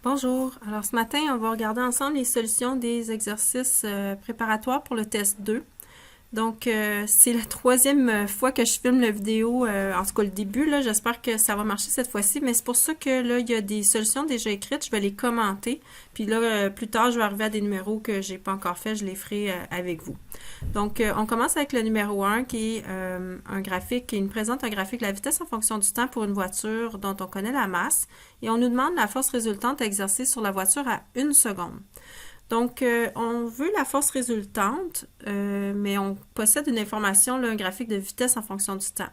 Bonjour. Alors ce matin, on va regarder ensemble les solutions des exercices préparatoires pour le test 2. Donc, c'est la troisième fois que je filme la vidéo, en tout cas le début, là, j'espère que ça va marcher cette fois-ci, mais c'est pour ça que là, il y a des solutions déjà écrites, je vais les commenter, puis là, plus tard, je vais arriver à des numéros que j'ai pas encore fait, je les ferai avec vous. Donc, on commence avec le numéro 1 qui est un graphique, qui nous présente un graphique de la vitesse en fonction du temps pour une voiture dont on connaît la masse, et on nous demande la force résultante à exercer sur la voiture à 1 seconde. Donc, on veut la force résultante, mais on possède une information, là, un graphique de vitesse en fonction du temps.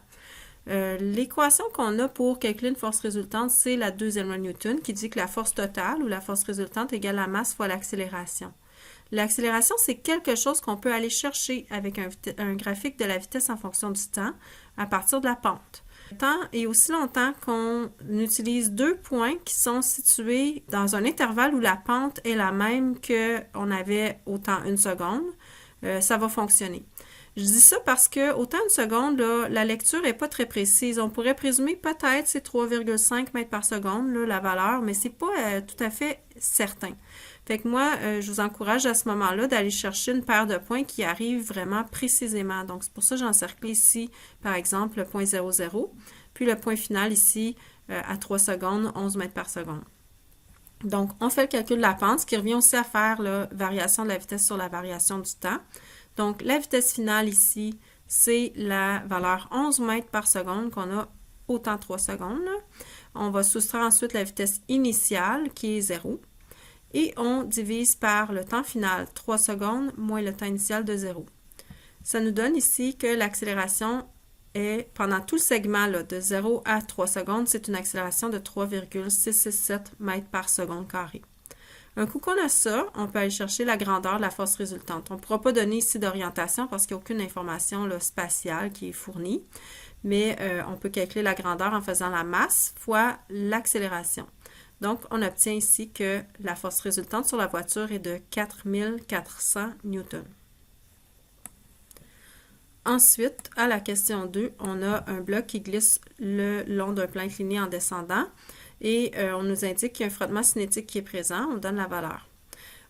L'équation qu'on a pour calculer une force résultante, c'est la deuxième loi de Newton qui dit que la force totale ou la force résultante égale la masse fois l'accélération. L'accélération, c'est quelque chose qu'on peut aller chercher avec un graphique de la vitesse en fonction du temps à partir de la pente. Tant et aussi longtemps qu'on utilise deux points qui sont situés dans un intervalle où la pente est la même qu'on avait au temps 1 seconde, ça va fonctionner. Je dis ça parce que au temps 1 seconde, là, la lecture n'est pas très précise. On pourrait présumer peut-être c'est 3,5 mètres par seconde, là, la valeur, mais c'est pas tout à fait certain. Fait que moi, je vous encourage à ce moment-là d'aller chercher une paire de points qui arrivent vraiment précisément. Donc, c'est pour ça que j'ai encerclé ici, par exemple, le point 0,0, puis le point final ici, à 3 secondes, 11 mètres par seconde. Donc, on fait le calcul de la pente, ce qui revient aussi à faire la variation de la vitesse sur la variation du temps. Donc, la vitesse finale ici, c'est la valeur 11 mètres par seconde qu'on a au temps 3 secondes. On va soustraire ensuite la vitesse initiale, qui est 0. Et on divise par le temps final, 3 secondes, moins le temps initial de 0. Ça nous donne ici que l'accélération est, pendant tout le segment là, de 0 à 3 secondes, c'est une accélération de 3,667 mètres par seconde carré. Un coup qu'on a ça, on peut aller chercher la grandeur de la force résultante. On ne pourra pas donner ici d'orientation parce qu'il n'y a aucune information là, spatiale qui est fournie, mais on peut calculer la grandeur en faisant la masse fois l'accélération. Donc, on obtient ici que la force résultante sur la voiture est de 4400 newtons. Ensuite, à la question 2, on a un bloc qui glisse le long d'un plan incliné en descendant et on nous indique qu'il y a un frottement cinétique qui est présent, on donne la valeur.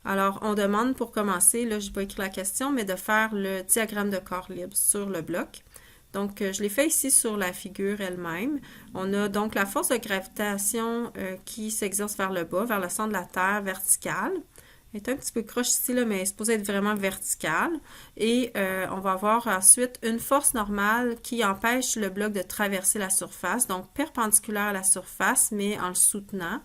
Alors, on demande pour commencer, là, je n'ai pas écrit la question, mais de faire le diagramme de corps libre sur le bloc. Donc, je l'ai fait ici sur la figure elle-même. On a donc la force de gravitation qui s'exerce vers le bas, vers le centre de la Terre verticale. Elle est un petit peu croche ici, là, mais elle est supposée être vraiment verticale. Et on va avoir ensuite une force normale qui empêche le bloc de traverser la surface, donc perpendiculaire à la surface, mais en le soutenant.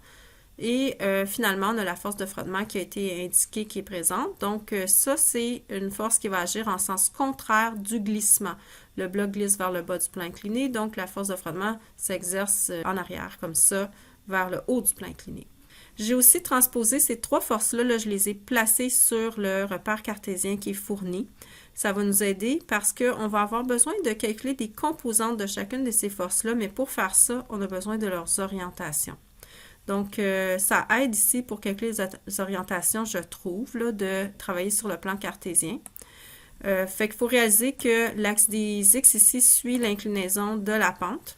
Et finalement, on a la force de frottement qui a été indiquée, qui est présente. Donc, ça, c'est une force qui va agir en sens contraire du glissement. Le bloc glisse vers le bas du plan incliné, donc la force de frottement s'exerce en arrière, comme ça, vers le haut du plan incliné. J'ai aussi transposé ces trois forces-là, là, je les ai placées sur le repère cartésien qui est fourni. Ça va nous aider parce qu'on va avoir besoin de calculer des composantes de chacune de ces forces-là, mais pour faire ça, on a besoin de leurs orientations. Donc, ça aide ici pour calculer les orientations, je trouve, là, de travailler sur le plan cartésien. Fait qu'il faut réaliser que l'axe des X ici suit l'inclinaison de la pente.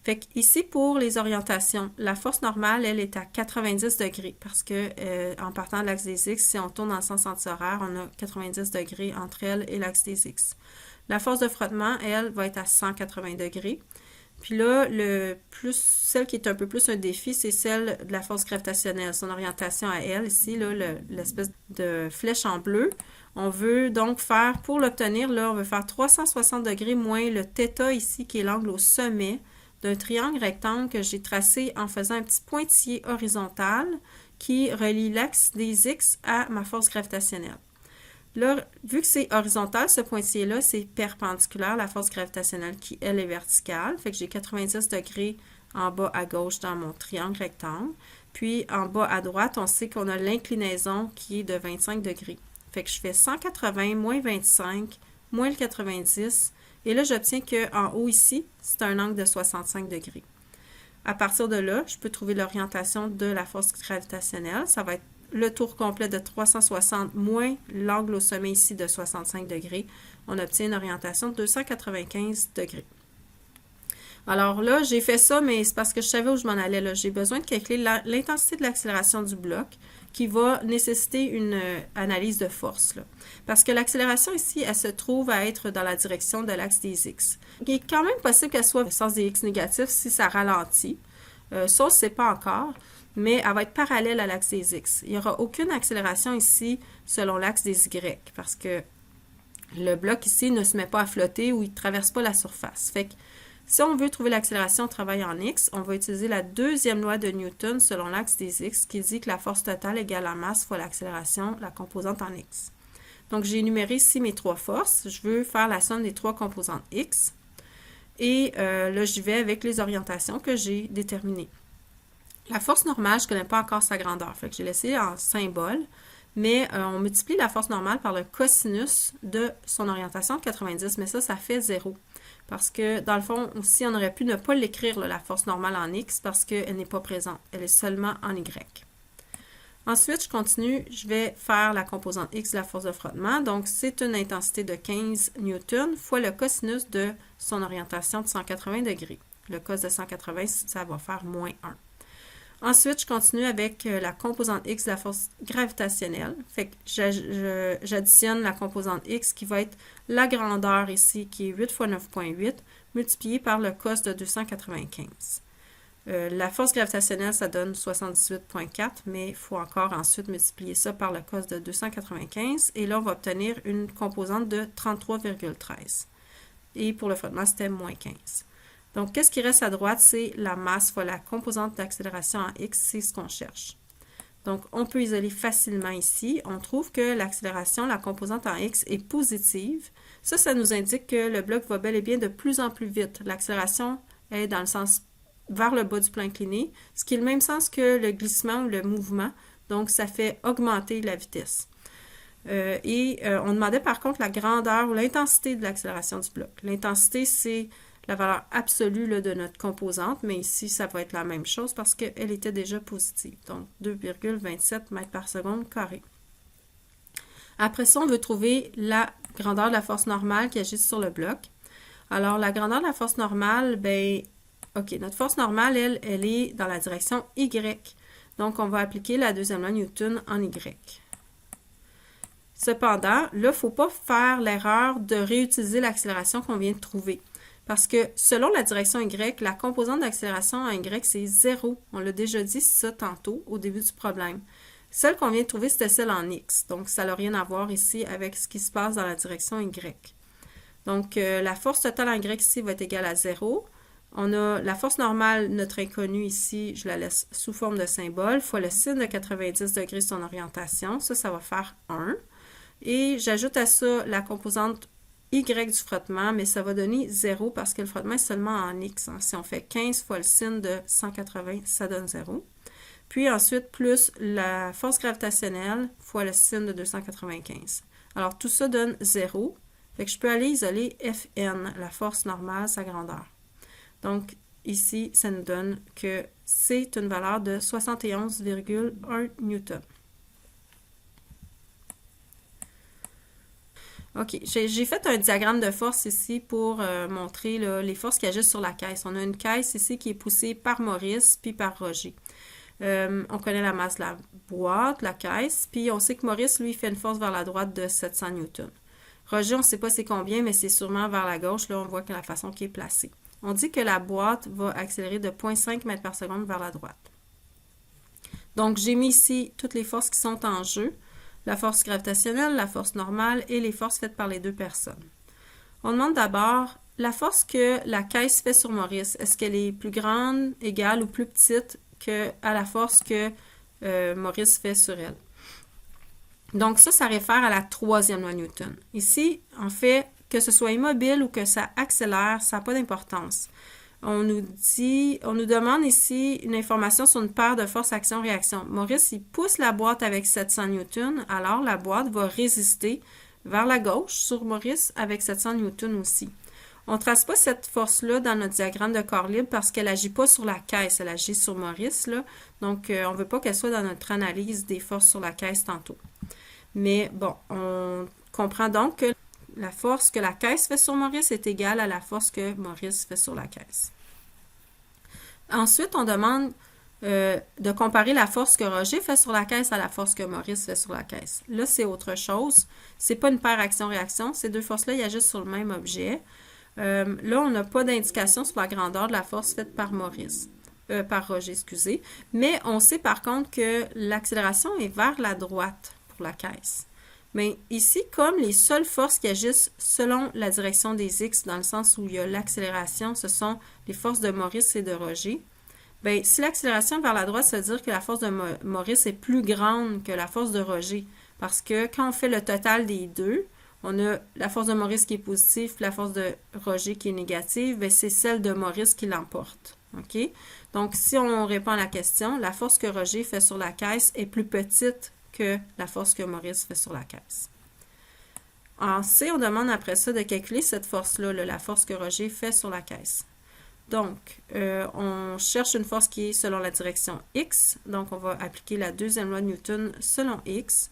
Fait qu'ici, pour les orientations, la force normale, elle est à 90 degrés parce que en partant de l'axe des X, si on tourne dans le sens anti-horaire, on a 90 degrés entre elle et l'axe des X. La force de frottement, elle, va être à 180 degrés. Puis là, celle qui est un peu plus un défi, c'est celle de la force gravitationnelle. Son orientation à elle, ici, l'espèce de flèche en bleu. On veut donc faire, pour l'obtenir, là, on veut faire 360 degrés moins le θ ici, qui est l'angle au sommet d'un triangle rectangle que j'ai tracé en faisant un petit pointillé horizontal qui relie l'axe des X à ma force gravitationnelle. Là, vu que c'est horizontal, ce pointillé-là, c'est perpendiculaire, la force gravitationnelle qui, elle, est verticale. Fait que j'ai 90 degrés en bas à gauche dans mon triangle rectangle. Puis, en bas à droite, on sait qu'on a l'inclinaison qui est de 25 degrés. Fait que je fais 180 moins 25 moins le 90. Et là, j'obtiens qu'en haut ici, c'est un angle de 65 degrés. À partir de là, je peux trouver l'orientation de la force gravitationnelle. Ça va être le tour complet de 360 moins l'angle au sommet ici de 65 degrés. On obtient une orientation de 295 degrés. Alors là, j'ai fait ça, mais c'est parce que je savais où je m'en allais. Là. J'ai besoin de calculer l'intensité de l'accélération du bloc qui va nécessiter une analyse de force. Là. Parce que l'accélération ici, elle se trouve à être dans la direction de l'axe des X. Il est quand même possible qu'elle soit au sens des X négatifs si ça ralentit. Ça, on ne sait pas encore, mais elle va être parallèle à l'axe des X. Il n'y aura aucune accélération ici selon l'axe des Y parce que le bloc ici ne se met pas à flotter ou il ne traverse pas la surface. Fait que si on veut trouver l'accélération au travail en X, on va utiliser la deuxième loi de Newton selon l'axe des X qui dit que la force totale égale la masse fois l'accélération, la composante en X. Donc, j'ai énuméré ici mes trois forces. Je veux faire la somme des trois composantes X. Et là, j'y vais avec les orientations que j'ai déterminées. La force normale, je ne connais pas encore sa grandeur. Fait que j'ai laissé en symbole. Mais on multiplie la force normale par le cosinus de son orientation de 90. Mais ça fait 0. Parce que, dans le fond, aussi, on aurait pu ne pas l'écrire, la force normale en X, parce qu'elle n'est pas présente. Elle est seulement en Y. Ensuite, je continue, je vais faire la composante X de la force de frottement. Donc, c'est une intensité de 15 newtons fois le cosinus de son orientation de 180 degrés. Le cos de 180, ça va faire moins 1. Ensuite, je continue avec la composante X de la force gravitationnelle. Fait que j'additionne la composante X qui va être la grandeur ici, qui est 8 fois 9,8, multipliée par le cos de 295. La force gravitationnelle, ça donne 78,4, mais il faut encore ensuite multiplier ça par le cos de 295. Et là, on va obtenir une composante de 33,13. Et pour le frottement, c'était moins 15. Donc, qu'est-ce qui reste à droite? C'est la masse fois la composante d'accélération en X, c'est ce qu'on cherche. Donc, on peut isoler facilement ici. On trouve que l'accélération, la composante en X, est positive. Ça nous indique que le bloc va bel et bien de plus en plus vite. L'accélération est dans le sens vers le bas du plan incliné, ce qui est le même sens que le glissement ou le mouvement. Donc, ça fait augmenter la vitesse. On demandait par contre la grandeur ou l'intensité de l'accélération du bloc. L'intensité, c'est la valeur absolue là, de notre composante, mais ici, ça va être la même chose parce qu'elle était déjà positive. Donc, 2,27 mètres par seconde carré. Après ça, on veut trouver la grandeur de la force normale qui agit sur le bloc. Alors, la grandeur de la force normale, ben, OK, notre force normale, elle est dans la direction Y. Donc, on va appliquer la deuxième loi Newton en Y. Cependant, là, il ne faut pas faire l'erreur de réutiliser l'accélération qu'on vient de trouver. Parce que selon la direction Y, la composante d'accélération en Y, c'est 0. On l'a déjà dit ça tantôt, au début du problème. Celle qu'on vient de trouver, c'était celle en X. Donc, ça n'a rien à voir ici avec ce qui se passe dans la direction Y. Donc, la force totale en Y ici va être égale à 0. On a la force normale, notre inconnue ici, je la laisse sous forme de symbole, fois le sin de 90 degrés son orientation. Ça va faire 1. Et j'ajoute à ça la composante Y du frottement, mais ça va donner 0 parce que le frottement est seulement en X. Si on fait 15 fois le sin de 180, ça donne 0. Puis ensuite, plus la force gravitationnelle fois le sin de 295. Alors, tout ça donne 0. Fait que je peux aller isoler Fn, la force normale, sa grandeur. Donc, ici, ça nous donne que c'est une valeur de 71,1 newton. OK, j'ai fait un diagramme de force ici pour montrer là, les forces qui agissent sur la caisse. On a une caisse ici qui est poussée par Maurice puis par Roger. On connaît la masse de la boîte, la caisse, puis on sait que Maurice, lui, fait une force vers la droite de 700 newtons. Roger, on ne sait pas c'est combien, mais c'est sûrement vers la gauche. Là, on voit que la façon qui est placée. On dit que la boîte va accélérer de 0,5 mètres par seconde vers la droite. Donc, j'ai mis ici toutes les forces qui sont en jeu. La force gravitationnelle, la force normale et les forces faites par les deux personnes. On demande d'abord la force que la caisse fait sur Maurice. Est-ce qu'elle est plus grande, égale ou plus petite à la force que Maurice fait sur elle? Donc ça réfère à la troisième loi Newton. Ici, en fait, que ce soit immobile ou que ça accélère, ça n'a pas d'importance. On nous demande ici une information sur une paire de forces action-réaction. Maurice, il pousse la boîte avec 700 newtons, alors la boîte va résister vers la gauche sur Maurice avec 700 newtons aussi. On ne trace pas cette force-là dans notre diagramme de corps libre parce qu'elle n'agit pas sur la caisse, elle agit sur Maurice, là. Donc, on ne veut pas qu'elle soit dans notre analyse des forces sur la caisse tantôt. Mais bon, on comprend donc que la force que la caisse fait sur Maurice est égale à la force que Maurice fait sur la caisse. Ensuite, on demande de comparer la force que Roger fait sur la caisse à la force que Maurice fait sur la caisse. Là, c'est autre chose. C'est pas une paire action-réaction. Ces deux forces-là, ils agissent sur le même objet. Là, on n'a pas d'indication sur la grandeur de la force faite par par Roger, excusez. Mais on sait par contre que l'accélération est vers la droite pour la caisse. Mais ici, comme les seules forces qui agissent selon la direction des X, dans le sens où il y a l'accélération, ce sont les forces de Maurice et de Roger, bien, si l'accélération est vers la droite, ça veut dire que la force de Maurice est plus grande que la force de Roger. Parce que quand on fait le total des deux, on a la force de Maurice qui est positive, puis la force de Roger qui est négative, bien, c'est celle de Maurice qui l'emporte. OK? Donc, si on répond à la question, la force que Roger fait sur la caisse est plus petite que la force que Maurice fait sur la caisse. En C, on demande après ça de calculer cette force-là, la force que Roger fait sur la caisse. Donc, on cherche une force qui est selon la direction X. Donc, on va appliquer la deuxième loi de Newton selon X.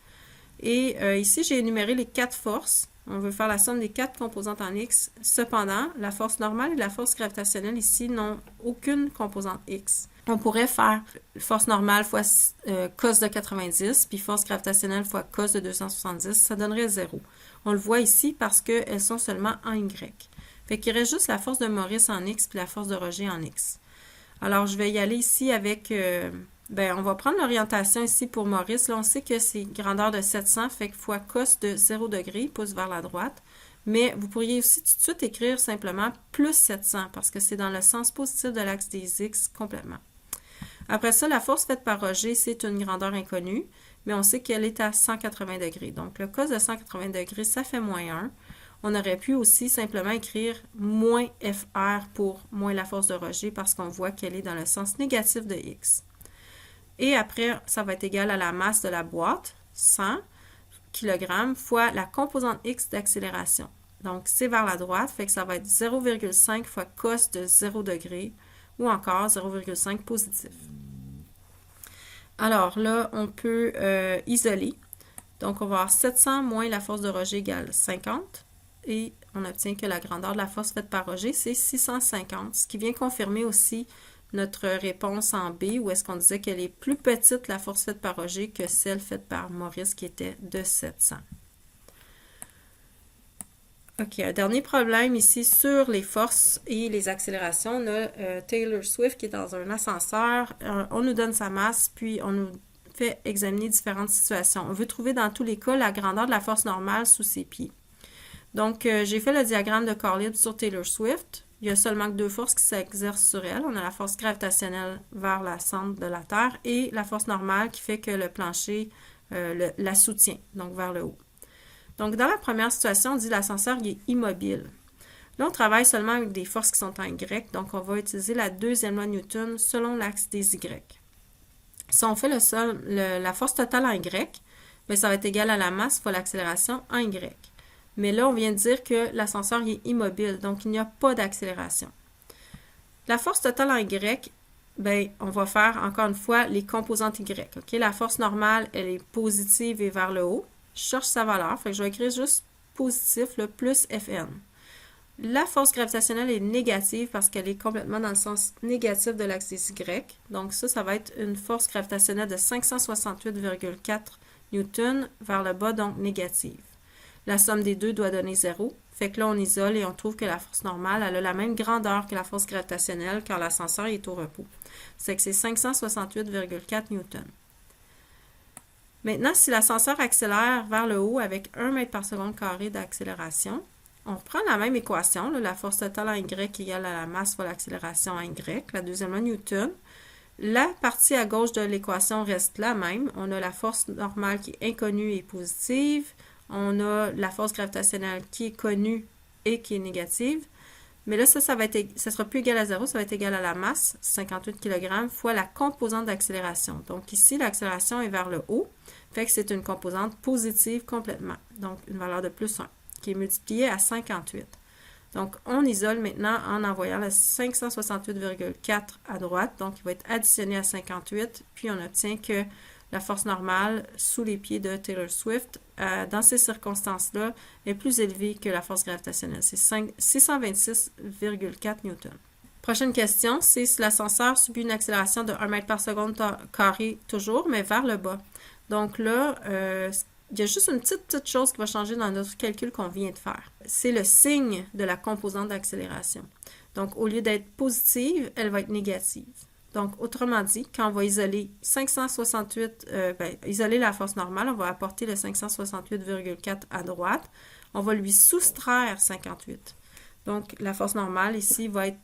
Et ici, j'ai énuméré les 4 forces. On veut faire la somme des 4 composantes en X. Cependant, la force normale et la force gravitationnelle ici n'ont aucune composante X. On pourrait faire force normale fois cos de 90, puis force gravitationnelle fois cos de 270. Ça donnerait 0. On le voit ici parce qu'elles sont seulement en Y. Fait qu'il reste juste la force de Maurice en X puis la force de Roger en X. Alors, je vais y aller ici avec... on va prendre l'orientation ici pour Maurice. Là, on sait que c'est grandeur de 700, fait que fois cos de 0 degré, pouce vers la droite. Mais vous pourriez aussi tout de suite écrire simplement plus 700 parce que c'est dans le sens positif de l'axe des X complètement. Après ça, la force faite par Roger, c'est une grandeur inconnue, mais on sait qu'elle est à 180 degrés. Donc, le cos de 180 degrés, ça fait moins 1. On aurait pu aussi simplement écrire moins FR pour moins la force de Roger parce qu'on voit qu'elle est dans le sens négatif de X. Et après, ça va être égal à la masse de la boîte, 100 kg, fois la composante X d'accélération. Donc, c'est vers la droite, fait que ça va être 0,5 fois cos de 0 degré ou encore 0,5 positif. Alors là, on peut isoler. Donc, on va avoir 700 moins la force de Roger égale 50. Et on obtient que la grandeur de la force faite par Roger, c'est 650, ce qui vient confirmer aussi notre réponse en B, où est-ce qu'on disait qu'elle est plus petite, la force faite par Roger, que celle faite par Maurice, qui était de 700. OK, un dernier problème ici sur les forces et les accélérations. On a Taylor Swift qui est dans un ascenseur. On nous donne sa masse, puis on nous fait examiner différentes situations. On veut trouver dans tous les cas la grandeur de la force normale sous ses pieds. Donc, j'ai fait le diagramme de corps libre sur Taylor Swift. Il y a seulement que 2 forces qui s'exercent sur elle. On a la force gravitationnelle vers le centre de la Terre et la force normale qui fait que le plancher la soutient, donc vers le haut. Donc, dans la première situation, on dit l'ascenseur est immobile. Là, on travaille seulement avec des forces qui sont en Y, donc on va utiliser la deuxième loi de Newton selon l'axe des Y. Si on fait la force totale en Y, bien, ça va être égal à la masse fois l'accélération en Y. Mais là, on vient de dire que l'ascenseur est immobile, donc il n'y a pas d'accélération. La force totale en Y, bien, on va faire encore une fois les composantes Y. Okay? La force normale, elle est positive et vers le haut. Je cherche sa valeur, fait que je vais écrire juste positif, le plus Fn. La force gravitationnelle est négative parce qu'elle est complètement dans le sens négatif de l'axe des Y. Donc ça va être une force gravitationnelle de 568,4 newtons vers le bas, donc négative. La somme des deux doit donner 0. Fait que là, on isole et on trouve que la force normale, elle a la même grandeur que la force gravitationnelle quand l'ascenseur est au repos. C'est que c'est 568,4 newtons. Maintenant, si l'ascenseur accélère vers le haut avec 1 mètre par seconde carré d'accélération, on reprend la même équation, là, la force totale en Y égale à la masse fois l'accélération en Y, la deuxième loi Newton. La partie à gauche de l'équation reste la même. On a la force normale qui est inconnue et positive. On a la force gravitationnelle qui est connue et qui est négative. Mais là, ça sera plus égal à 0, ça va être égal à la masse, 58 kg, fois la composante d'accélération. Donc ici, l'accélération est vers le haut, fait que c'est une composante positive complètement. Donc, une valeur de plus 1, qui est multipliée à 58. Donc, on isole maintenant en envoyant le 568,4 à droite. Donc, il va être additionné à 58, puis on obtient que la force normale sous les pieds de Taylor Swift, dans ces circonstances-là, est plus élevée que la force gravitationnelle. C'est 626,4 newtons. Prochaine question, c'est si l'ascenseur subit une accélération de 1 mètre par seconde carré toujours, mais vers le bas. Donc là, il y a juste une petite chose qui va changer dans notre calcul qu'on vient de faire. C'est le signe de la composante d'accélération. Donc, au lieu d'être positive, elle va être négative. Donc, autrement dit, quand on va isoler 568, isoler la force normale, on va apporter le 568,4 à droite. On va lui soustraire 58. Donc, la force normale ici va être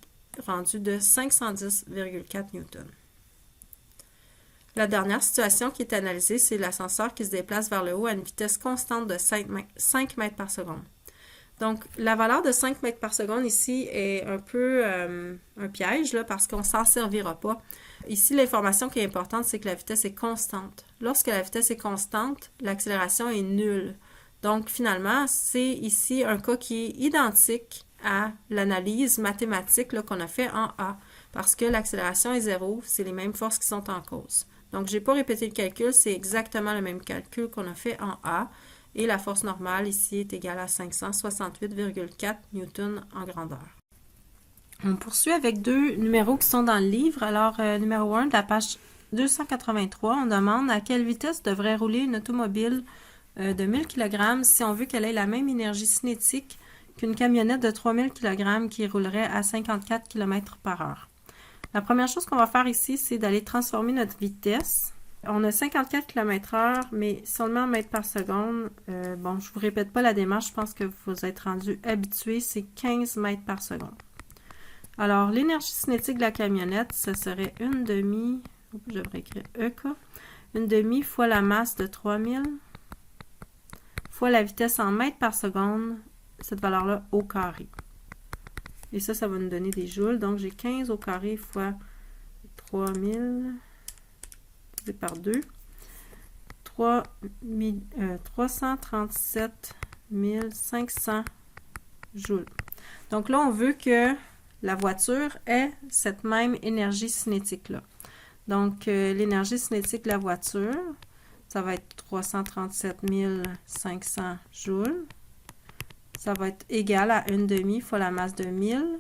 rendue de 510,4 newtons. La dernière situation qui est analysée, c'est l'ascenseur qui se déplace vers le haut à une vitesse constante de 5 mètres par seconde. Donc, la valeur de 5 mètres par seconde ici est un peu un piège là, parce qu'on ne s'en servira pas. Ici, l'information qui est importante, c'est que la vitesse est constante. Lorsque la vitesse est constante, l'accélération est nulle. Donc, finalement, c'est ici un cas qui est identique à l'analyse mathématique qu'on a fait en A, parce que l'accélération est zéro, c'est les mêmes forces qui sont en cause. Donc, je n'ai pas répété le calcul, c'est exactement le même calcul qu'on a fait en A, et la force normale ici est égale à 568,4 newtons en grandeur. On poursuit avec deux numéros qui sont dans le livre. Alors, numéro 1 de la page 283, on demande à quelle vitesse devrait rouler une automobile de 1000 kg si on veut qu'elle ait la même énergie cinétique qu'une camionnette de 3000 kg qui roulerait à 54 km par heure. La première chose qu'on va faire ici, c'est d'aller transformer notre vitesse. On a 54 km/h, mais seulement en mètres par seconde. Bon, je ne vous répète pas la démarche, je pense que vous êtes rendu habitué, c'est 15 mètres par seconde. Alors, l'énergie cinétique de la camionnette, ce serait une demi, je devrais écrire EK, une demi fois la masse de 3000 fois la vitesse en mètres par seconde, cette valeur-là au carré. Et ça va nous donner des joules. Donc, j'ai 15 au carré fois 3000 divisé par 2. 337 500 joules. Donc là, on veut que la voiture ait cette même énergie cinétique-là. Donc, l'énergie cinétique de la voiture, ça va être 337 500 joules. Ça va être égal à une demi fois la masse de 1000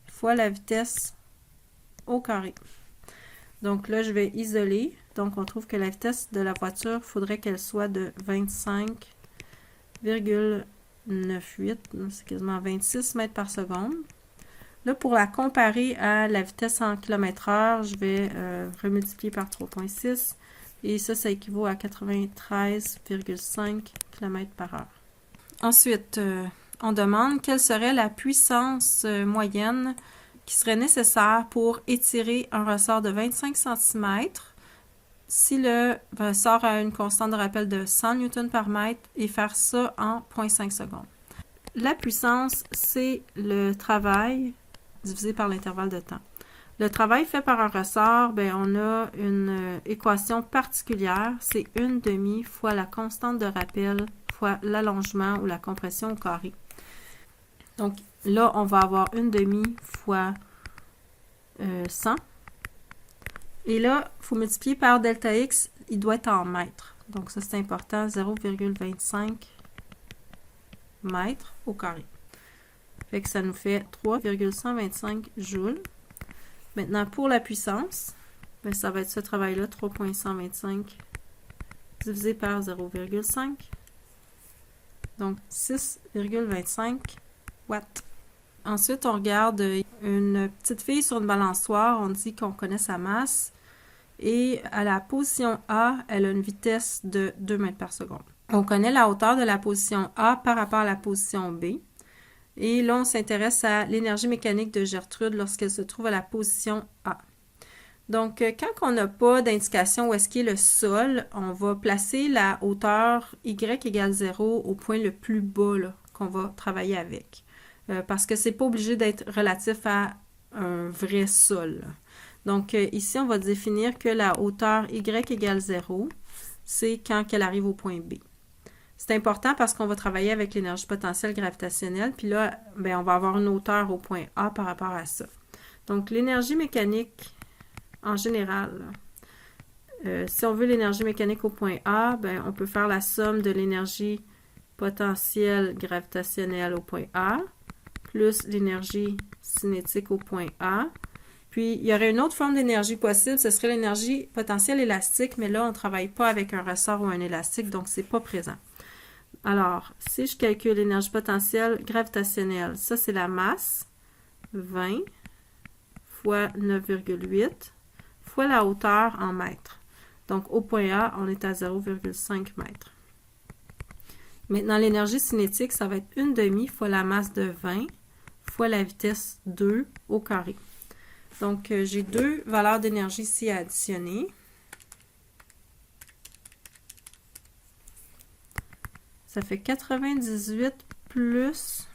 fois la vitesse au carré. Donc là, je vais isoler. Donc, on trouve que la vitesse de la voiture, il faudrait qu'elle soit de 25,98, c'est quasiment 26 mètres par seconde. Là, pour la comparer à la vitesse en km/h, je vais remultiplier par 3,6 et ça équivaut à 93,5 km par heure. Ensuite, on demande quelle serait la puissance moyenne qui serait nécessaire pour étirer un ressort de 25 cm si le ressort a une constante de rappel de 100 Newton par mètre et faire ça en 0,5 secondes. La puissance, c'est le travail divisé par l'intervalle de temps. Le travail fait par un ressort, on a une équation particulière, c'est une demi fois la constante de rappel fois l'allongement ou la compression au carré. Donc là, on va avoir une demi fois 100. Et là, il faut multiplier par delta x, il doit être en mètres. Donc ça, c'est important, 0,25 mètres au carré. Fait que ça nous fait 3,125 joules. Maintenant, pour la puissance, ça va être ce travail-là, 3,125 divisé par 0,5. Donc, 6,25 watts. Ensuite, on regarde une petite fille sur une balançoire. On dit qu'on connaît sa masse. Et à la position A, elle a une vitesse de 2 mètres par seconde. On connaît la hauteur de la position A par rapport à la position B. Et là, on s'intéresse à l'énergie mécanique de Gertrude lorsqu'elle se trouve à la position A. Donc, quand on n'a pas d'indication où est-ce qu'est le sol, on va placer la hauteur Y égale 0 au point le plus bas qu'on va travailler avec. Parce que ce n'est pas obligé d'être relatif à un vrai sol. Donc, ici, on va définir que la hauteur Y égale 0, c'est quand elle arrive au point B. C'est important parce qu'on va travailler avec l'énergie potentielle gravitationnelle, puis là, on va avoir une hauteur au point A par rapport à ça. Donc, l'énergie mécanique, en général, si on veut l'énergie mécanique au point A, on peut faire la somme de l'énergie potentielle gravitationnelle au point A, plus l'énergie cinétique au point A. Puis, il y aurait une autre forme d'énergie possible, ce serait l'énergie potentielle élastique, mais là, on ne travaille pas avec un ressort ou un élastique, donc c'est pas présent. Alors, si je calcule l'énergie potentielle gravitationnelle, ça c'est la masse, 20 fois 9,8 fois la hauteur en mètres. Donc, au point A, on est à 0,5 mètres. Maintenant, l'énergie cinétique, ça va être 1/2 fois la masse de 20 fois la vitesse 2 au carré. Donc, j'ai deux valeurs d'énergie ici à additionner. Ça fait 98 plus,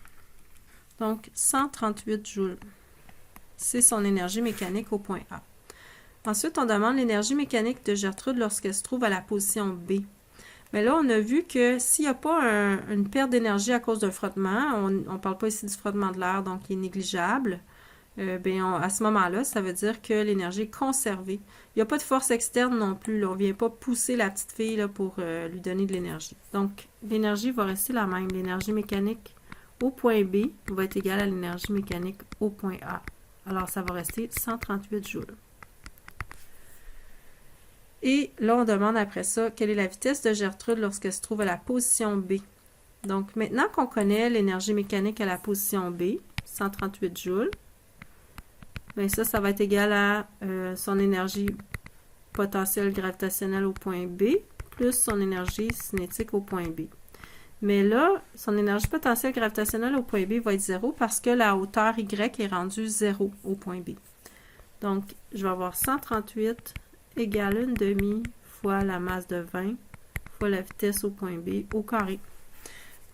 donc 138 joules. C'est son énergie mécanique au point A. Ensuite, on demande l'énergie mécanique de Gertrude lorsqu'elle se trouve à la position B. Mais là, on a vu que s'il n'y a pas une perte d'énergie à cause d'un frottement, on ne parle pas ici du frottement de l'air, donc il est négligeable, à ce moment-là, ça veut dire que l'énergie est conservée. Il n'y a pas de force externe non plus. Là. On ne vient pas pousser la petite fille là, pour lui donner de l'énergie. Donc, l'énergie va rester la même. L'énergie mécanique au point B va être égale à l'énergie mécanique au point A. Alors, ça va rester 138 joules. Et là, on demande après ça, quelle est la vitesse de Gertrude lorsqu'elle se trouve à la position B. Donc, maintenant qu'on connaît l'énergie mécanique à la position B, 138 joules, bien ça va être égal à son énergie potentielle gravitationnelle au point B, plus son énergie cinétique au point B. Mais là, son énergie potentielle gravitationnelle au point B va être 0 parce que la hauteur Y est rendue 0 au point B. Donc, je vais avoir 138 égale 1/2 fois la masse de 20 fois la vitesse au point B au carré.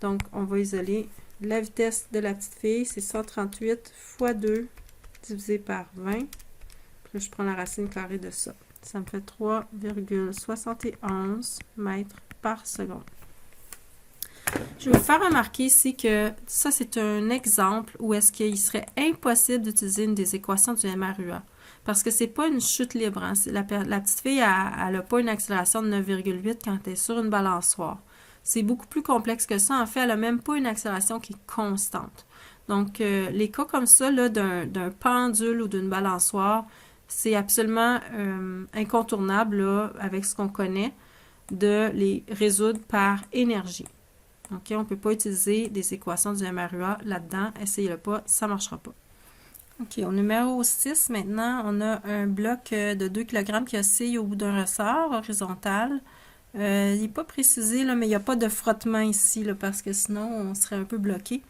Donc, on va isoler la vitesse de la petite fille, c'est 138 fois 2 divisé par 20. Puis là, je prends la racine carrée de ça. Ça me fait 3,71 mètres par seconde. Je vais vous faire remarquer ici que ça, c'est un exemple où est-ce qu'il serait impossible d'utiliser une des équations du MRUA. Parce que c'est pas une chute libre. Hein. La petite fille, elle n'a pas une accélération de 9,8 quand elle est sur une balançoire. C'est beaucoup plus complexe que ça. En fait, elle n'a même pas une accélération qui est constante. Donc, les cas comme ça, d'un pendule ou d'une balançoire, c'est absolument incontournable là, avec ce qu'on connaît de les résoudre par énergie. OK, on ne peut pas utiliser des équations du MRUA là-dedans. Essayez-le pas, ça ne marchera pas. OK, au numéro 6, maintenant, on a un bloc de 2 kg qui oscille au bout d'un ressort horizontal. Il n'est pas précisé, là, mais il n'y a pas de frottement ici, là, parce que sinon, on serait un peu bloqué.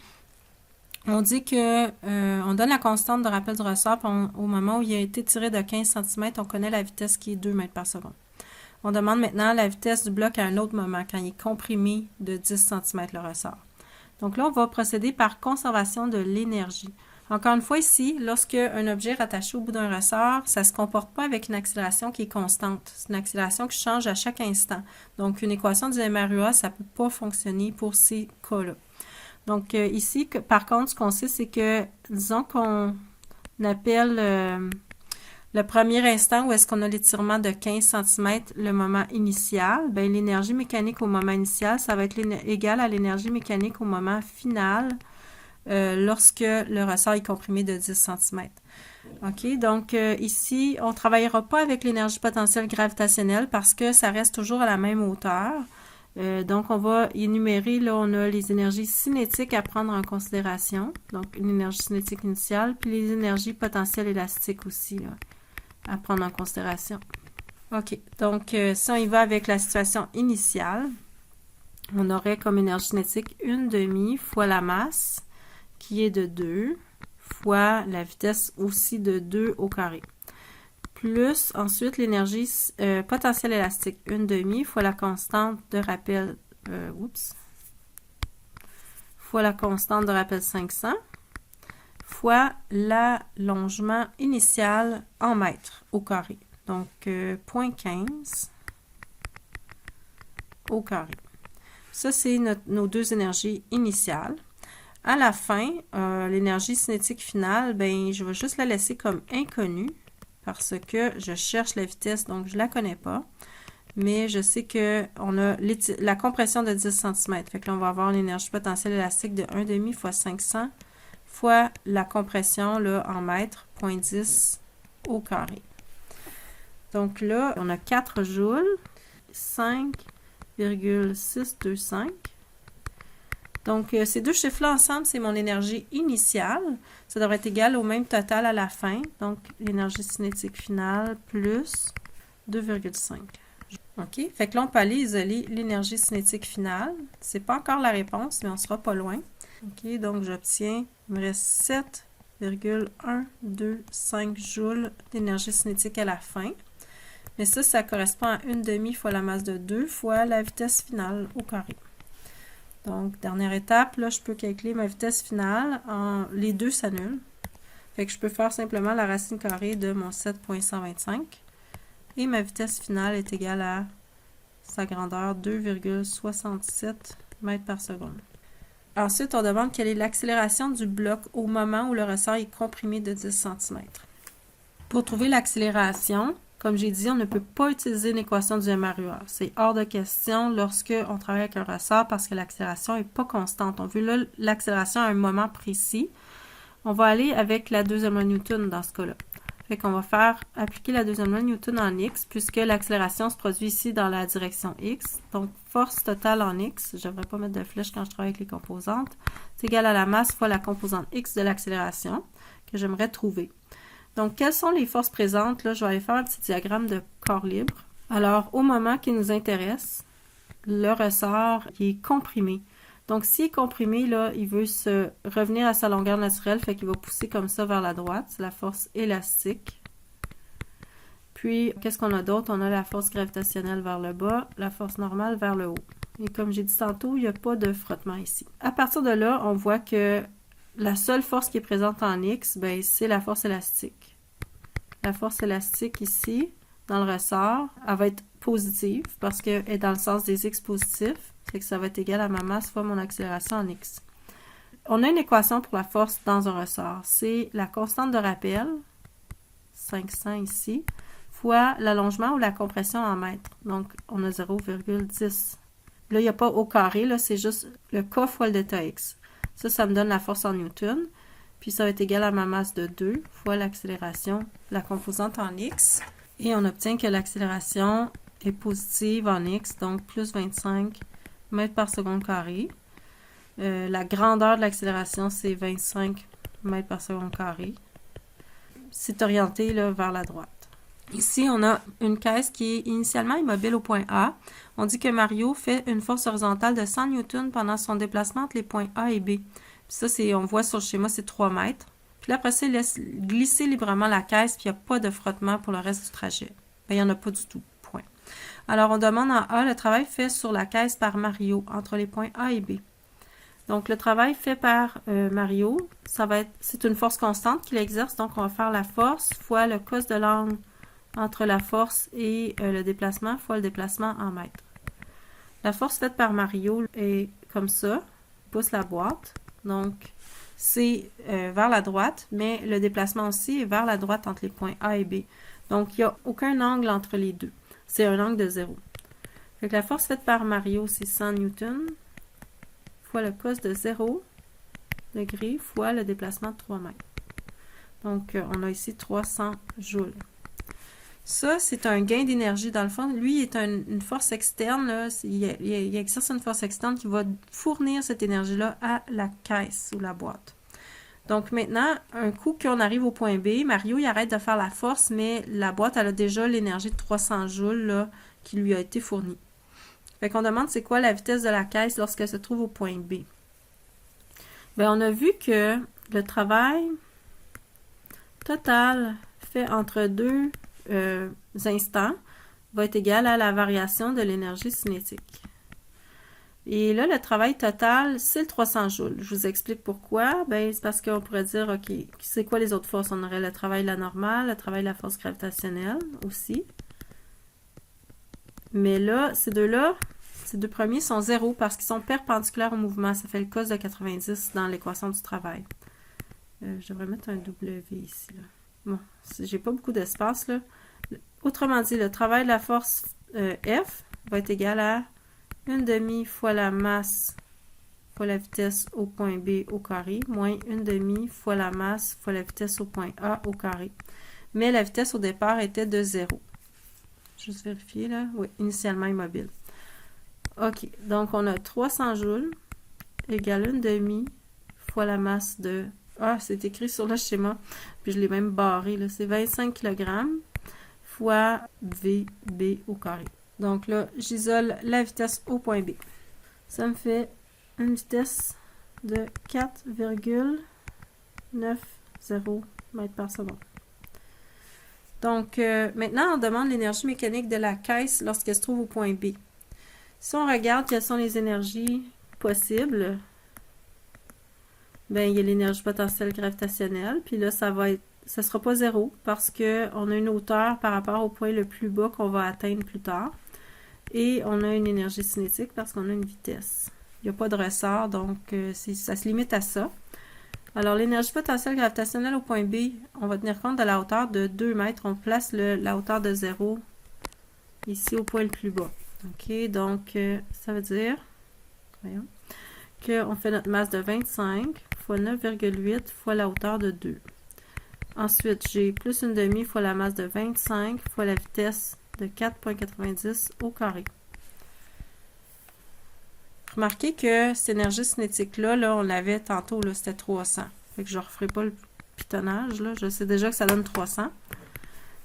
On dit que on donne la constante de rappel du ressort, puis au moment où il a été tiré de 15 cm, on connaît la vitesse qui est 2 mètres par seconde. On demande maintenant la vitesse du bloc à un autre moment, quand il est comprimé de 10 cm le ressort. Donc là, on va procéder par conservation de l'énergie. Encore une fois ici, lorsque un objet est rattaché au bout d'un ressort, ça ne se comporte pas avec une accélération qui est constante. C'est une accélération qui change à chaque instant. Donc, une équation du MRUA, ça ne peut pas fonctionner pour ces cas-là. Donc, ici, par contre, ce qu'on sait, c'est que, disons qu'on appelle le premier instant où est-ce qu'on a l'étirement de 15 cm le moment initial, bien, l'énergie mécanique au moment initial, ça va être égal à l'énergie mécanique au moment final lorsque le ressort est comprimé de 10 cm. OK, donc ici, on ne travaillera pas avec l'énergie potentielle gravitationnelle parce que ça reste toujours à la même hauteur. Donc, on va énumérer, là, on a les énergies cinétiques à prendre en considération. Donc, une énergie cinétique initiale, puis les énergies potentielles élastiques aussi, là, à prendre en considération. OK, donc, si on y va avec la situation initiale, on aurait comme énergie cinétique 1/2 fois la masse, qui est de 2, fois la vitesse aussi de 2 au carré. Plus ensuite l'énergie potentielle élastique, 1/2 fois la constante de rappel, fois la constante de rappel 500, fois l'allongement initial en mètres au carré. Donc, 0,15 au carré. Ça, c'est nos deux énergies initiales. À la fin, l'énergie cinétique finale, ben, je vais juste la laisser comme inconnue parce que je cherche la vitesse, donc je ne la connais pas. Mais je sais qu'on a la compression de 10 cm. Fait que là, on va avoir l'énergie potentielle élastique de 1/2 fois 500 fois la compression là, en mètres, 0,10 au carré. Donc là, on a 4 joules, 5,625. Donc, ces deux chiffres-là ensemble, c'est mon énergie initiale. Ça devrait être égal au même total à la fin. Donc, l'énergie cinétique finale plus 2,5. OK? Fait que là, on peut aller isoler l'énergie cinétique finale. C'est pas encore la réponse, mais on sera pas loin. OK? Donc, j'obtiens, il me reste 7,125 joules d'énergie cinétique à la fin. Mais ça correspond à 1/2 fois la masse de 2 fois la vitesse finale au carré. Donc, dernière étape, là, je peux calculer ma vitesse finale. Les deux s'annulent. Fait que je peux faire simplement la racine carrée de mon 7,125. Et ma vitesse finale est égale à sa grandeur 2,67 mètres par seconde. Ensuite, on demande quelle est l'accélération du bloc au moment où le ressort est comprimé de 10 cm. Pour trouver l'accélération, comme j'ai dit, on ne peut pas utiliser une équation du MRUA. C'est hors de question lorsque on travaille avec un ressort parce que l'accélération n'est pas constante. On veut l'accélération à un moment précis. On va aller avec la deuxième loi de Newton dans ce cas-là. Fait qu'on va faire appliquer la deuxième loi de Newton en X puisque l'accélération se produit ici dans la direction X. Donc, force totale en X, je ne devrais pas mettre de flèche quand je travaille avec les composantes, c'est égal à la masse fois la composante X de l'accélération que j'aimerais trouver. Donc, quelles sont les forces présentes? Là, je vais aller faire un petit diagramme de corps libre. Alors, au moment qui nous intéresse, le ressort il est comprimé. Donc, s'il est comprimé, là, il veut se revenir à sa longueur naturelle, fait qu'il va pousser comme ça vers la droite. C'est la force élastique. Puis, qu'est-ce qu'on a d'autre? On a la force gravitationnelle vers le bas, la force normale vers le haut. Et comme j'ai dit tantôt, il n'y a pas de frottement ici. À partir de là, on voit que la seule force qui est présente en X, ben, c'est la force élastique. La force élastique ici, dans le ressort, elle va être positive parce qu'elle est dans le sens des X positifs. C'est que ça va être égal à ma masse fois mon accélération en X. On a une équation pour la force dans un ressort. C'est la constante de rappel, 500 ici, fois l'allongement ou la compression en mètres. Donc, on a 0,10. Là, il n'y a pas au carré, là, c'est juste le K fois le delta X. Ça me donne la force en Newton. Puis ça va être égal à ma masse de 2 fois l'accélération, la composante en X. Et on obtient que l'accélération est positive en X, donc plus 25 mètres par seconde carré. La grandeur de l'accélération, c'est 25 mètres par seconde carré. C'est orienté là, vers la droite. Ici, on a une caisse qui est initialement immobile au point A. On dit que Mario fait une force horizontale de 100 newtons pendant son déplacement entre les points A et B. Puis ça, on voit sur le schéma, c'est 3 mètres. Puis là, après ça, il laisse glisser librement la caisse, puis il n'y a pas de frottement pour le reste du trajet. Bien, il n'y en a pas du tout. Point. Alors, on demande en A le travail fait sur la caisse par Mario entre les points A et B. Donc, le travail fait par Mario, c'est une force constante qu'il exerce. Donc, on va faire la force fois le cos de l'angle entre la force et le déplacement fois le déplacement en mètres. La force faite par Mario est comme ça. Il pousse la boîte. Donc, c'est vers la droite, mais le déplacement aussi est vers la droite entre les points A et B. Donc, il n'y a aucun angle entre les deux. C'est un angle de 0. Donc, la force faite par Mario, c'est 100 newtons fois le cos de 0 degrés fois le déplacement de 3 mètres. Donc, on a ici 300 joules. Ça, c'est un gain d'énergie. Dans le fond, lui, il est une force externe. Là. Il exerce une force externe qui va fournir cette énergie-là à la caisse ou la boîte. Donc maintenant, un coup qu'on arrive au point B, Mario, il arrête de faire la force, mais la boîte, elle a déjà l'énergie de 300 joules là, qui lui a été fournie. Fait qu'on demande c'est quoi la vitesse de la caisse lorsqu'elle se trouve au point B. Bien, on a vu que le travail total fait entre deux instants va être égal à la variation de l'énergie cinétique. Et là, le travail total, c'est le 300 joules. Je vous explique pourquoi. Ben, c'est parce qu'on pourrait dire, OK, c'est quoi les autres forces? On aurait le travail de la normale, le travail de la force gravitationnelle aussi. Mais là, ces deux premiers sont 0 parce qu'ils sont perpendiculaires au mouvement. Ça fait le cos de 90 dans l'équation du travail. Je devrais mettre un W ici. Là. Bon, j'ai pas beaucoup d'espace là. Autrement dit, le travail de la force F va être égal à 1/2 fois la masse fois la vitesse au point B au carré, moins 1/2 fois la masse fois la vitesse au point A au carré. Mais la vitesse au départ était de 0. Juste vérifier là. Oui, initialement immobile. OK, donc on a 300 joules égale 1/2 fois la masse de... Ah, c'est écrit sur le schéma, puis je l'ai même barré, là. C'est 25 kg fois VB au carré. Donc là, j'isole la vitesse au point B. Ça me fait une vitesse de 4,90 mètres par seconde. Donc, maintenant, on demande l'énergie mécanique de la caisse lorsqu'elle se trouve au point B. Si on regarde quelles sont les énergies possibles, ben, il y a l'énergie potentielle gravitationnelle, puis là, ça sera pas 0 parce qu'on a une hauteur par rapport au point le plus bas qu'on va atteindre plus tard. Et on a une énergie cinétique parce qu'on a une vitesse. Il n'y a pas de ressort, donc ça se limite à ça. Alors, l'énergie potentielle gravitationnelle au point B, on va tenir compte de la hauteur de 2 mètres. On place la hauteur de 0 ici au point le plus bas. OK, donc ça veut dire qu'on fait notre masse de 25 fois 9,8 fois la hauteur de 2. Ensuite, j'ai plus 1/2 fois la masse de 25 fois la vitesse de 4,90 au carré. Remarquez que cette énergie cinétique-là, on l'avait tantôt, c'était 300. Fait que je ne referai pas le pitonnage, là. Je sais déjà que ça donne 300.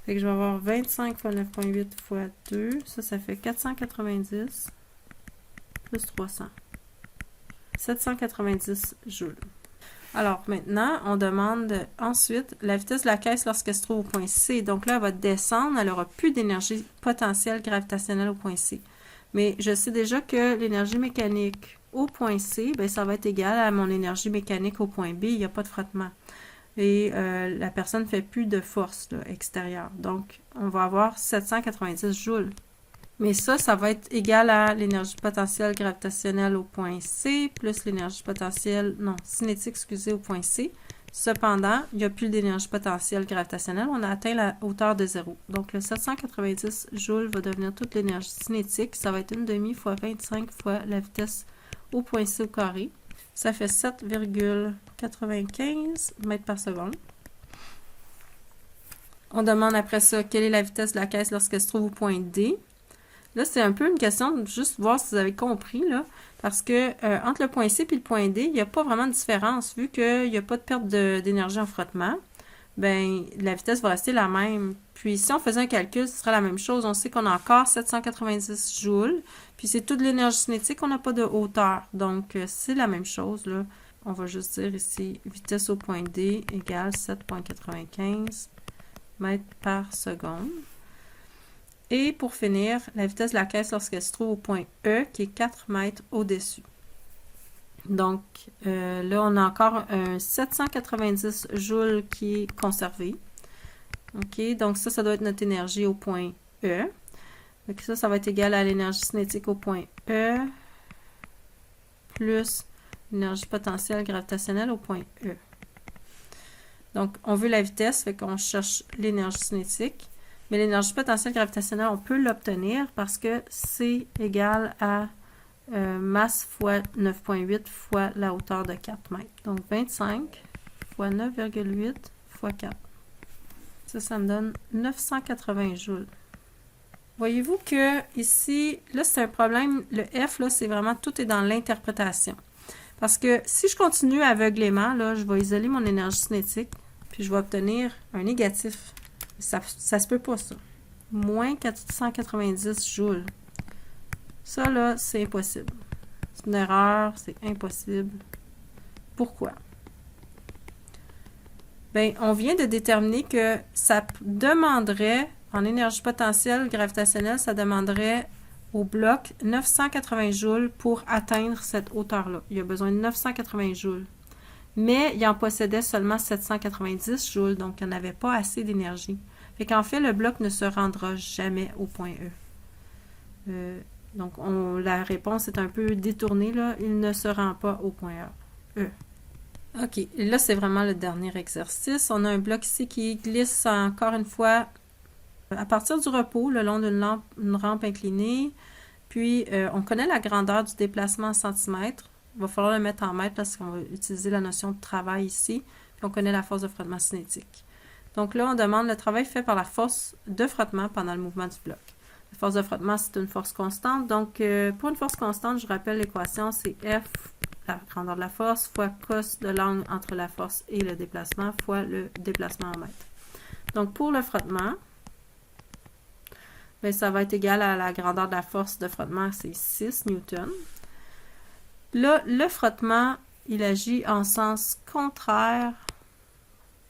Fait que je vais avoir 25 fois 9,8 fois 2. Ça fait 490 plus 300. 790 joules. Alors, maintenant, on demande ensuite la vitesse de la caisse lorsqu'elle se trouve au point C. Donc là, elle va descendre, elle n'aura plus d'énergie potentielle gravitationnelle au point C. Mais je sais déjà que l'énergie mécanique au point C, bien, ça va être égal à mon énergie mécanique au point B. Il n'y a pas de frottement. Et la personne ne fait plus de force là, extérieure. Donc, on va avoir 790 joules. Mais ça va être égal à l'énergie potentielle gravitationnelle au point C, plus l'énergie potentielle, non, cinétique, excusez, au point C. Cependant, il n'y a plus d'énergie potentielle gravitationnelle. On a atteint la hauteur de 0. Donc, le 790 joules va devenir toute l'énergie cinétique. Ça va être 1/2 fois 25 fois la vitesse au point C au carré. Ça fait 7,95 mètres par seconde. On demande après ça, quelle est la vitesse de la caisse lorsqu'elle se trouve au point D. Là, c'est un peu une question de juste voir si vous avez compris, là, parce que entre le point C et le point D, il n'y a pas vraiment de différence, vu qu'il n'y a pas de perte d'énergie en frottement. Ben, la vitesse va rester la même. Puis, si on faisait un calcul, ce serait la même chose. On sait qu'on a encore 790 joules, puis c'est toute l'énergie cinétique, on n'a pas de hauteur. Donc, c'est la même chose, là. On va juste dire ici, vitesse au point D égale 7,95 mètres par seconde. Et pour finir, la vitesse de la caisse lorsqu'elle se trouve au point E, qui est 4 mètres au-dessus. Donc, là, on a encore un 790 joules qui est conservé. OK, donc ça doit être notre énergie au point E. Donc ça va être égal à l'énergie cinétique au point E plus l'énergie potentielle gravitationnelle au point E. Donc, on veut la vitesse, fait qu'on cherche l'énergie cinétique. Mais l'énergie potentielle gravitationnelle, on peut l'obtenir parce que c'est égal à masse fois 9,8 fois la hauteur de 4 mètres. Donc, 25 fois 9,8 fois 4. Ça me donne 980 joules. Voyez-vous que ici, là, c'est un problème. Le F, là, c'est vraiment tout est dans l'interprétation. Parce que si je continue aveuglément, là, je vais isoler mon énergie cinétique, puis je vais obtenir un négatif. Ça se peut pas, ça. Moins 490 joules. Ça, là, c'est impossible. C'est une erreur, c'est impossible. Pourquoi? Bien, on vient de déterminer que ça demanderait, en énergie potentielle gravitationnelle, ça demanderait au bloc 980 joules pour atteindre cette hauteur-là. Il y a besoin de 980 joules. Mais il en possédait seulement 790 joules, donc il n'y en avait pas assez d'énergie. Fait qu'en fait, le bloc ne se rendra jamais au point E. Donc, la réponse est un peu détournée, là. Il ne se rend pas au point E. OK, et là, c'est vraiment le dernier exercice. On a un bloc ici qui glisse encore une fois à partir du repos, le long d'une rampe inclinée. Puis, on connaît la grandeur du déplacement en centimètres. Il va falloir le mettre en mètres parce qu'on va utiliser la notion de travail ici, puis on connaît la force de frottement cinétique. Donc là, on demande le travail fait par la force de frottement pendant le mouvement du bloc. La force de frottement, c'est une force constante. Donc, pour une force constante, je rappelle l'équation, c'est F, la grandeur de la force, fois cos de l'angle entre la force et le déplacement, fois le déplacement en mètres. Donc, pour le frottement, bien, ça va être égal à la grandeur de la force de frottement, c'est 6 newtons. Là, le frottement, il agit en sens contraire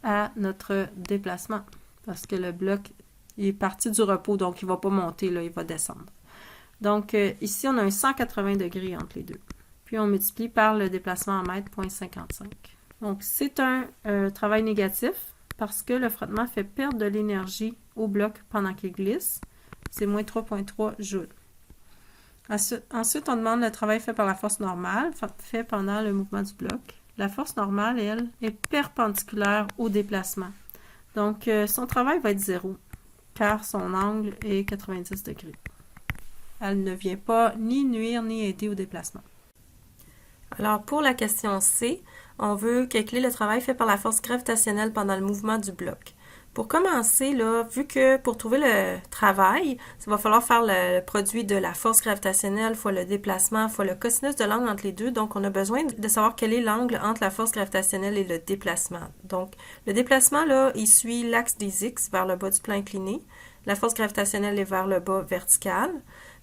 à notre déplacement, parce que le bloc il est parti du repos, donc il ne va pas monter, là, il va descendre. Donc, ici, on a un 180 degrés entre les deux. Puis, on multiplie par le déplacement en mètres, 0,55. Donc, c'est un travail négatif parce que le frottement fait perdre de l'énergie au bloc pendant qu'il glisse. C'est moins 3,3 joules. Ensuite, on demande le travail fait par la force normale, fait pendant le mouvement du bloc. La force normale, elle, est perpendiculaire au déplacement. Donc, son travail va être 0, car son angle est 90 degrés. Elle ne vient pas ni nuire ni aider au déplacement. Alors, pour la question C, on veut calculer le travail fait par la force gravitationnelle pendant le mouvement du bloc. Pour commencer, là, vu que pour trouver le travail, il va falloir faire le produit de la force gravitationnelle fois le déplacement fois le cosinus de l'angle entre les deux. Donc, on a besoin de savoir quel est l'angle entre la force gravitationnelle et le déplacement. Donc, le déplacement, là, il suit l'axe des X vers le bas du plan incliné. La force gravitationnelle est vers le bas vertical.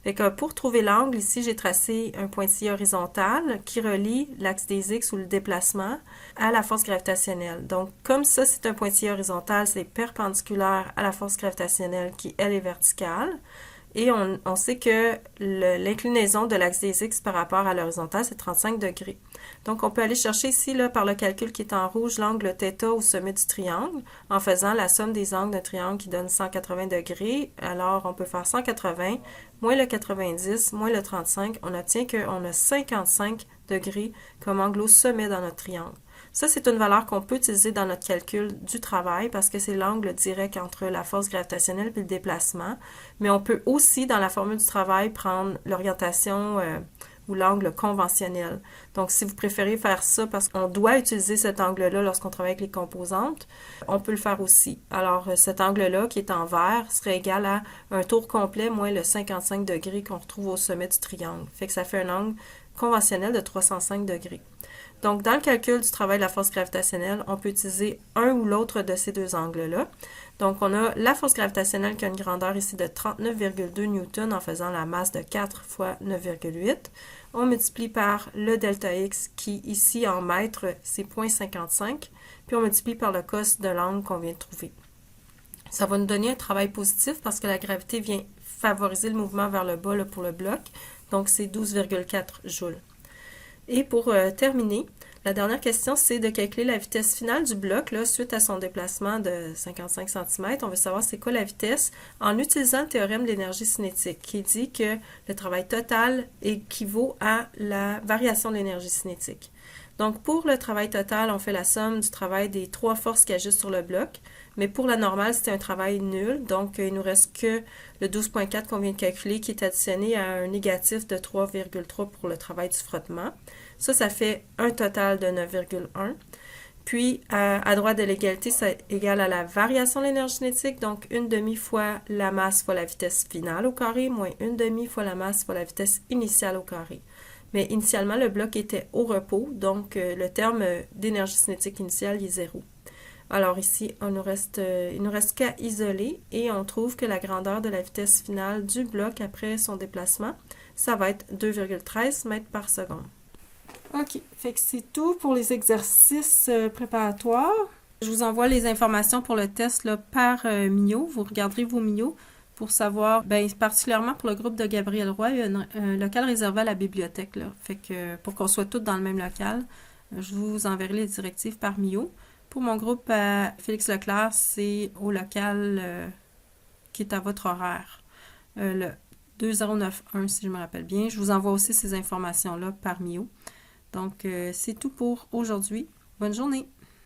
Fait que pour trouver l'angle, ici, j'ai tracé un pointillé horizontal qui relie l'axe des X ou le déplacement à la force gravitationnelle. Donc, comme ça, c'est un pointillé horizontal, c'est perpendiculaire à la force gravitationnelle qui, elle, est verticale. Et on sait que l'inclinaison de l'axe des X par rapport à l'horizontale, c'est 35 degrés. Donc, on peut aller chercher ici, là, par le calcul qui est en rouge, l'angle θ au sommet du triangle, en faisant la somme des angles d'un triangle qui donne 180 degrés. Alors, on peut faire 180 moins le 90 moins le 35. On obtient qu'on a 55 degrés comme angle au sommet dans notre triangle. Ça, c'est une valeur qu'on peut utiliser dans notre calcul du travail parce que c'est l'angle direct entre la force gravitationnelle et le déplacement. Mais on peut aussi, dans la formule du travail, prendre l'orientation ou l'angle conventionnel. Donc, si vous préférez faire ça parce qu'on doit utiliser cet angle-là lorsqu'on travaille avec les composantes, on peut le faire aussi. Alors, cet angle-là, qui est en vert, serait égal à un tour complet moins le 55 degrés qu'on retrouve au sommet du triangle. Fait que ça fait un angle conventionnel de 305 degrés. Donc, dans le calcul du travail de la force gravitationnelle, on peut utiliser un ou l'autre de ces deux angles-là. Donc, on a la force gravitationnelle qui a une grandeur ici de 39,2 newtons en faisant la masse de 4 fois 9,8. On multiplie par le delta X qui, ici, en mètres, c'est 0,55. Puis, on multiplie par le cos de l'angle qu'on vient de trouver. Ça va nous donner un travail positif parce que la gravité vient favoriser le mouvement vers le bas là, pour le bloc. Donc, c'est 12,4 joules. Et pour terminer, la dernière question, c'est de calculer la vitesse finale du bloc là, suite à son déplacement de 55 cm. On veut savoir c'est quoi la vitesse en utilisant le théorème de l'énergie cinétique qui dit que le travail total équivaut à la variation de l'énergie cinétique. Donc, pour le travail total, on fait la somme du travail des trois forces qui agissent sur le bloc. Mais pour la normale, c'était un travail nul. Donc, il nous reste que le 12,4 qu'on vient de calculer qui est additionné à un négatif de 3,3 pour le travail du frottement. Ça fait un total de 9,1. Puis, à droite de l'égalité, c'est égal à la variation de l'énergie cinétique. Donc, 1/2 fois la masse fois la vitesse finale au carré, moins 1/2 fois la masse fois la vitesse initiale au carré. Mais initialement, le bloc était au repos, donc le terme d'énergie cinétique initiale est 0. Alors ici, il nous reste qu'à isoler et on trouve que la grandeur de la vitesse finale du bloc après son déplacement, ça va être 2,13 mètres par seconde. OK, fait que c'est tout pour les exercices préparatoires. Je vous envoie les informations pour le test là, par Mio. Vous regarderez vos Mio pour savoir, particulièrement pour le groupe de Gabriel Roy, il y a un local réservé à la bibliothèque. Là. Fait que pour qu'on soit tous dans le même local, je vous enverrai les directives par Mio. Pour mon groupe Félix Leclerc, c'est au local qui est à votre horaire, le 2091 si je me rappelle bien. Je vous envoie aussi ces informations-là par Mio. Donc, c'est tout pour aujourd'hui. Bonne journée!